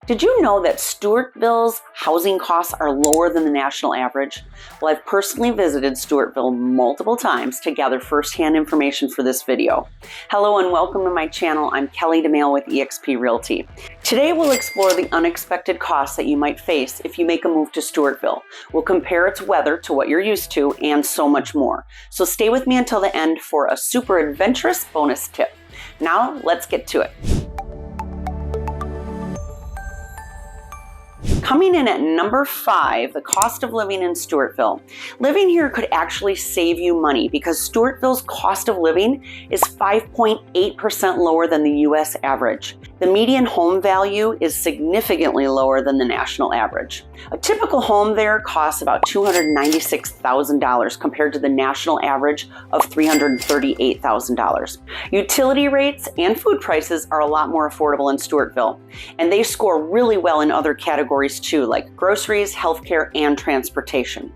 Did you know that Stewartville's housing costs are lower than the national average? Well, I've personally visited Stewartville multiple times to gather firsthand information for this video. Hello and welcome to my channel. I'm Kelly Domaille with eXp Realty. Today we'll explore the unexpected costs that you might face if you make a move to Stewartville. We'll compare its weather to what you're used to and so much more. So stay with me until the end for a super adventurous bonus tip. Now let's get to it. Coming in at number 5, the cost of living in Stewartville. Living here could actually save you money because Stewartville's cost of living is 5.8% lower than the US average. The median home value is significantly lower than the national average. A typical home there costs about $296,000 compared to the national average of $338,000. Utility rates and food prices are a lot more affordable in Stewartville, and they score really well in other categories too, like groceries, healthcare, and transportation.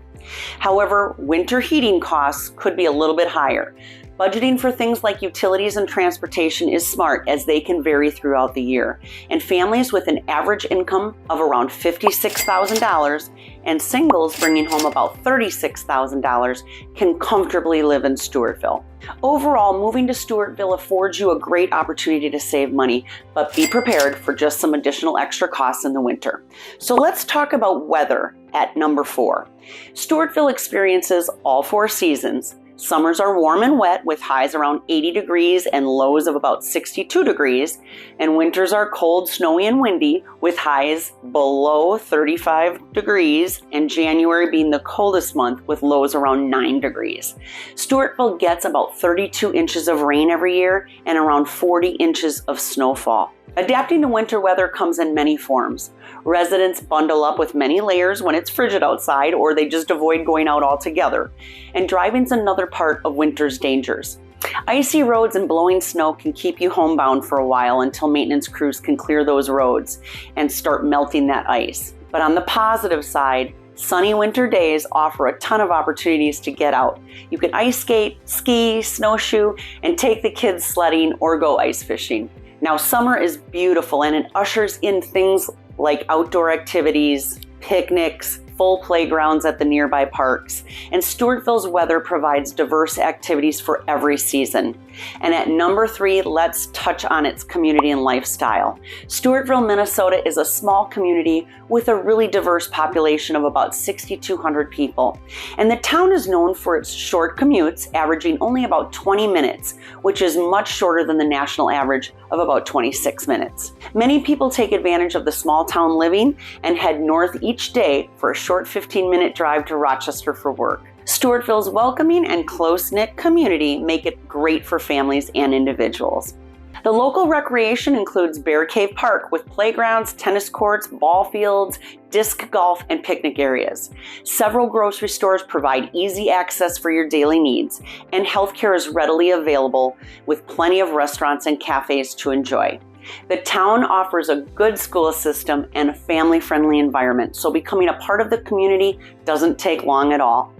However, winter heating costs could be a little bit higher. Budgeting for things like utilities and transportation is smart as they can vary throughout the year, and families with an average income of around $56,000 and singles bringing home about $36,000 can comfortably live in Stewartville. Overall, moving to Stewartville affords you a great opportunity to save money, but be prepared for just some additional extra costs in the winter. So let's talk about weather at number 4. Stewartville experiences all 4 seasons. Summers are warm and wet with highs around 80 degrees and lows of about 62 degrees, and winters are cold, snowy, and windy with highs below 35 degrees, and January being the coldest month with lows around 9 degrees. Stewartville gets about 32 inches of rain every year and around 40 inches of snowfall. Adapting to winter weather comes in many forms. Residents bundle up with many layers when it's frigid outside, or they just avoid going out altogether. And driving's another part of winter's dangers. Icy roads and blowing snow can keep you homebound for a while until maintenance crews can clear those roads and start melting that ice. But on the positive side, sunny winter days offer a ton of opportunities to get out. You can ice skate, ski, snowshoe, and take the kids sledding or go ice fishing. Now, summer is beautiful and it ushers in things like outdoor activities, picnics, full playgrounds at the nearby parks, and Stewartville's weather provides diverse activities for every season. And at number 3, let's touch on its community and lifestyle. Stewartville, Minnesota is a small community with a really diverse population of about 6,200 people. And the town is known for its short commutes, averaging only about 20 minutes, which is much shorter than the national average of about 26 minutes. Many people take advantage of the small town living and head north each day for a short 15-minute drive to Rochester for work. Stewartville's welcoming and close-knit community make it great for families and individuals. The local recreation includes Bear Cave Park with playgrounds, tennis courts, ball fields, disc golf, and picnic areas. Several grocery stores provide easy access for your daily needs, and healthcare is readily available with plenty of restaurants and cafes to enjoy. The town offers a good school system and a family-friendly environment, so becoming a part of the community doesn't take long at all.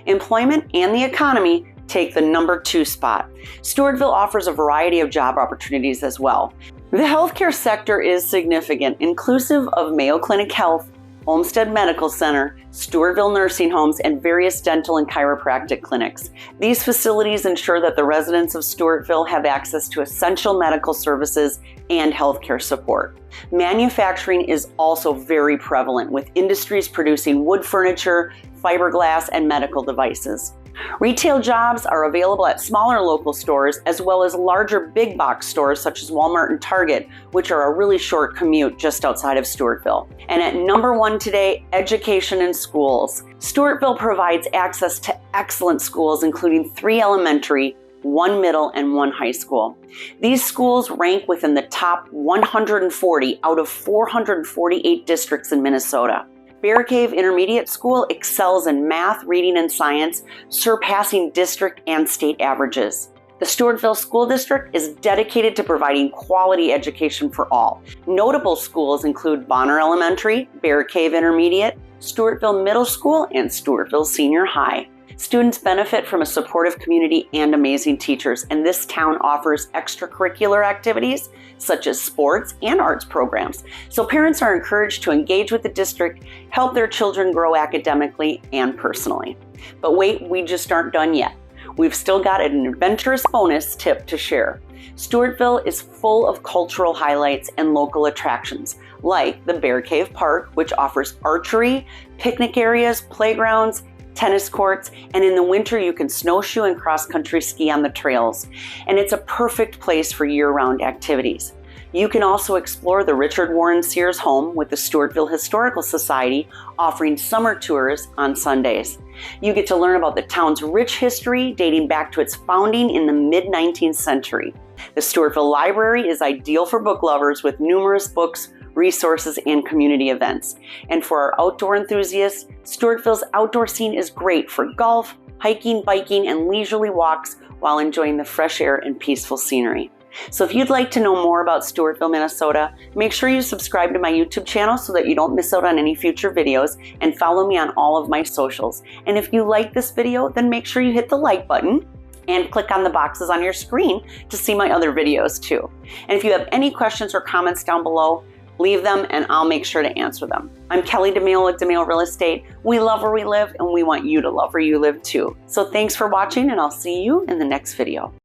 Employment and the economy take the number 2 spot. Stewartville offers a variety of job opportunities as well. The healthcare sector is significant, inclusive of Mayo Clinic Health, Olmsted Medical Center, Stewartville nursing homes, and various dental and chiropractic clinics. These facilities ensure that the residents of Stewartville have access to essential medical services and healthcare support. Manufacturing is also very prevalent, with industries producing wood furniture, fiberglass, and medical devices. Retail jobs are available at smaller local stores as well as larger big box stores such as Walmart and Target, which are a really short commute just outside of Stewartville. And at number 1 today, education and schools. Stewartville provides access to excellent schools, including 3 elementary, 1 middle, and 1 high school. These schools rank within the top 140 out of 448 districts in Minnesota. Bear Cave Intermediate School excels in math, reading, and science, surpassing district and state averages. The Stewartville School District is dedicated to providing quality education for all. Notable schools include Bonner Elementary, Bear Cave Intermediate, Stewartville Middle School, and Stewartville Senior High. Students benefit from a supportive community and amazing teachers, and this town offers extracurricular activities such as sports and arts programs. So parents are encouraged to engage with the district, help their children grow academically and personally. But wait, we just aren't done yet. We've still got an adventurous bonus tip to share. Stewartville is full of cultural highlights and local attractions, like the Bear Cave Park, which offers archery, picnic areas, playgrounds, tennis courts, and in the winter you can snowshoe and cross-country ski on the trails. And it's a perfect place for year-round activities. You can also explore the Richard Warren Sears home with the Stewartville Historical Society, offering summer tours on Sundays. You get to learn about the town's rich history dating back to its founding in the mid-19th century. The Stewartville Library is ideal for book lovers with numerous books, resources, and community events. And for our outdoor enthusiasts, Stewartville's outdoor scene is great for golf, hiking, biking, and leisurely walks while enjoying the fresh air and peaceful scenery. So if you'd like to know more about Stewartville, Minnesota, make sure you subscribe to my YouTube channel so that you don't miss out on any future videos, and follow me on all of my socials. And if you like this video, then make sure you hit the like button and click on the boxes on your screen to see my other videos too. And if you have any questions or comments down below, leave them and I'll make sure to answer them. I'm Kelly Domaille with Domaille Real Estate. We love where we live and we want you to love where you live too. So thanks for watching, and I'll see you in the next video.